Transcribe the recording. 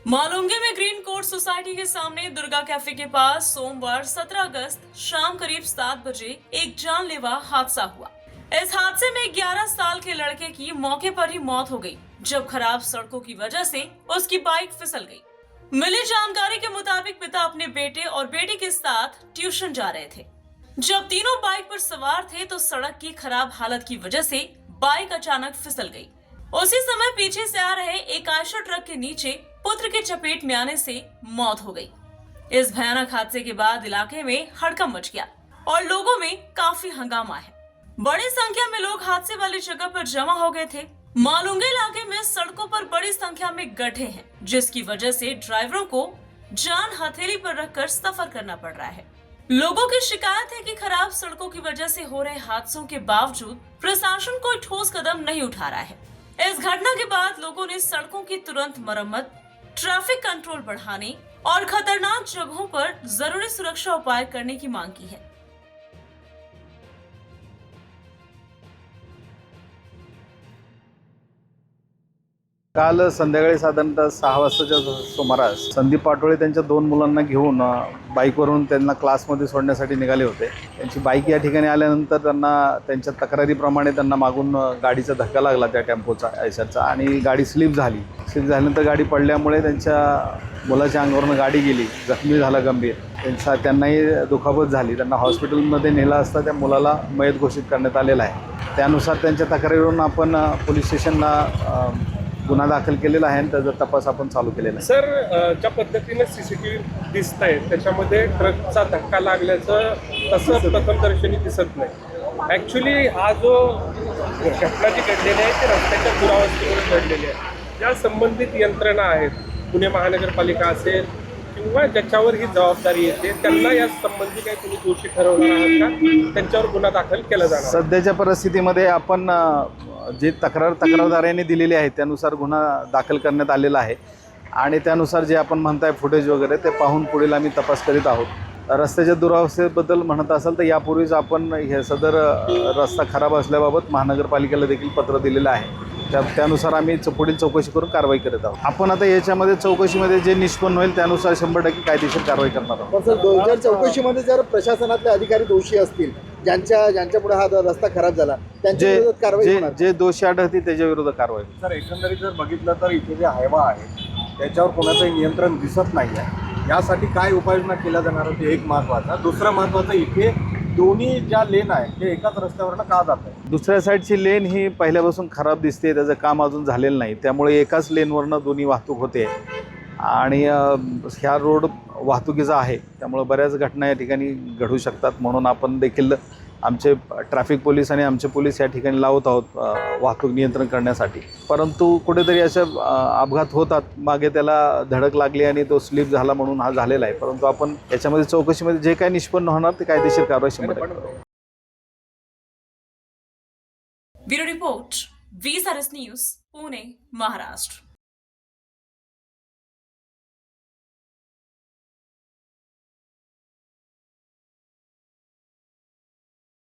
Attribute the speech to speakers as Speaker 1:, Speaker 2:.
Speaker 1: मालूंगे में green court society के सामने Durga cafe के pass सोमवार 17 अगस्त शाम करीब 7 बजे एक जानलेवा हादसा हुआ। इस हादसे में 11 साल के लड़के की मौके पर ही मौत हो गई, जब खराब सड़कों की वजह से उसकी बाइक फिसल गई। मिली जानकारी के मुताबिक पिता अपने बेटे और बेटी के साथ ट्यूशन जा रहे थे। जब तीनों बाइक पर सवार थे तो सड़क की खराब हालत की वजह से बाइक अचानक फिसल गई। उसी समय पीछे से आ रहे एक आयशर ट्रक के नीचे पुत्र के चपेट में आने से मौत हो गई। इस भयानक हादसे के बाद इलाके में हड़कंप मच गया और लोगों में काफी हंगामा है। बड़ी संख्या में लोग हादसे वाली जगह पर जमा हो गए थे। मालूंगे इलाके में सड़कों पर बड़ी संख्या में गड्ढे हैं, जिसकी वजह से ड्राइवरों को जान हथेली पर रखकर सफर करना पड़ रहा है। लोगों की शिकायत है कि खराब सड़कों की वजह से हो रहे हादसों के बावजूद प्रशासन कोई ठोस कदम नहीं उठा रहा है। इस घटना के बाद लोगों ने सड़कों की तुरंत मरम्मत, ट्रैफिक कंट्रोल बढ़ाने और खतरनाक जगहों पर जरूरी सुरक्षा उपाय करने की मांग की है।
Speaker 2: काल संध्याकाळी साधारणतः 6 वाजताच्या सुमारास संदीप पाटोळे त्यांच्या 2 मुलांना घेऊन बाईकवरून त्यांना क्लासमध्ये सोडण्यासाठी निघाले होते। त्यांची बाईक या ठिकाणी आल्यानंतर त्यांना त्यांच्या तक्रारीप्रमाणे त्यांना मागून गाडीचा धक्का लागला, त्या टेम्पोचा आयशरचा, आणि गाडी स्लिप झाल्यानंतर गाडी पडल्यामुळे त्यांच्या मुलाच्या अंगावरून गाडी गेली, जखमी झाला गंभीर। त्यांनाही दुखापत झाली। त्यांना हॉस्पिटलमध्ये नेला असता त्या मुलाला मयत घोषित करण्यात आलेला आहे। त्यानुसार त्यांच्या तक्रारीवरून आपण पोलीस स्टेशनला गुन्हा दाखल केलेला आहे आणि त्याचा तपास आपण चालू केलेला आहे।
Speaker 3: सर, ज्या पद्धतीने सीसीटीव्ही दिसत आहे त्याच्यामध्ये ट्रकचा धक्का लागल्याचं तसं प्रथमदर्शनी दिसत नाही। ॲक्च्युली हा जो घटना जी घडलेली आहे ते रस्त्याच्या दुरावस्थेवरून घडलेली आहे। ज्या संबंधित यंत्रणा आहेत, पुणे महानगरपालिका असेल किंवा ज्याच्यावर ही जबाबदारी येते, त्यांना या संबंधी काही तुम्ही दोषी ठरवणार आहात का? त्यांच्यावर गुन्हा दाखल केला जाणार?
Speaker 2: सध्याच्या परिस्थितीमध्ये आपण जे तक्रारदारांनी दिलेली आहे त्यानुसार गुन्हा दाखल करण्यात आलेला आहे आणि त्यानुसार जे आपण म्हणताय फुटेज वगैरे ते पाहून पुढील आम्ही तपास करीत आहोत। रस्त्याच्या दुरावस्थेबद्दल म्हणत असाल तर यापूर्वीच आपण हे सदर रस्ता खराब असल्याबाबत महानगरपालिकेला देखील पत्र दिलेलं आहे। त्यानुसार आम्ही पुढील चौकशी करून कारवाई करत आहोत। आपण आता याच्यामध्ये चौकशीमध्ये जे निष्पन्न होईल त्यानुसार 100% कायदेशीर कारवाई करणार आहोत।
Speaker 4: पण सर, 2000 चौकशीमध्ये जर प्रशासनातले अधिकारी दोषी असतील, ज्यांच्यामुळे हा रस्ता खराब झाला, त्यांच्या विरोधात कारवाई होणार?
Speaker 2: जे दोषी आढळतील त्याच्या विरोधात कारवाई।
Speaker 5: सर, एकंदरीत जर बघितलं तर इथे जे हायवा आहे त्याच्यावर कोणाचंही नियंत्रण दिसत नाही आहे। यासाठी काय उपाययोजना केल्या जाणार होती, एक महत्त्वाचा। दुसरं महत्त्वाचं, इथे दोन्ही ज्या लेन आहे ते एकाच रस्त्यावरनं का जात आहे?
Speaker 2: दुसऱ्या साईडची लेन ही पहिल्यापासून खराब दिसते, त्याचं काम अजून झालेलं नाही, त्यामुळे एकाच लेनवरनं दोन्ही वाहतूक होते आणि ह्या रोड वाहतुकीचा आहे, त्यामुळे बऱ्याच घटना या ठिकाणी घडू शकतात। म्हणून आपण देखील आमचे ट्रॅफिक पोलीस आणि आमचे पोलीस या ठिकाणी लावत आहोत वाहतूक नियंत्रण करण्यासाठी। परंतु कुठेतरी असे अपघात होतात, मागे त्याला धडक लागली आणि तो स्लिप झाला म्हणून हा झालेला आहे। परंतु आपण याच्यामध्ये चौकशीमध्ये जे काही निष्पन्न होणार ते कायदेशीर कारवाई 100% करू।
Speaker 1: Bureau report, VSRS news, Pune, Maharashtra.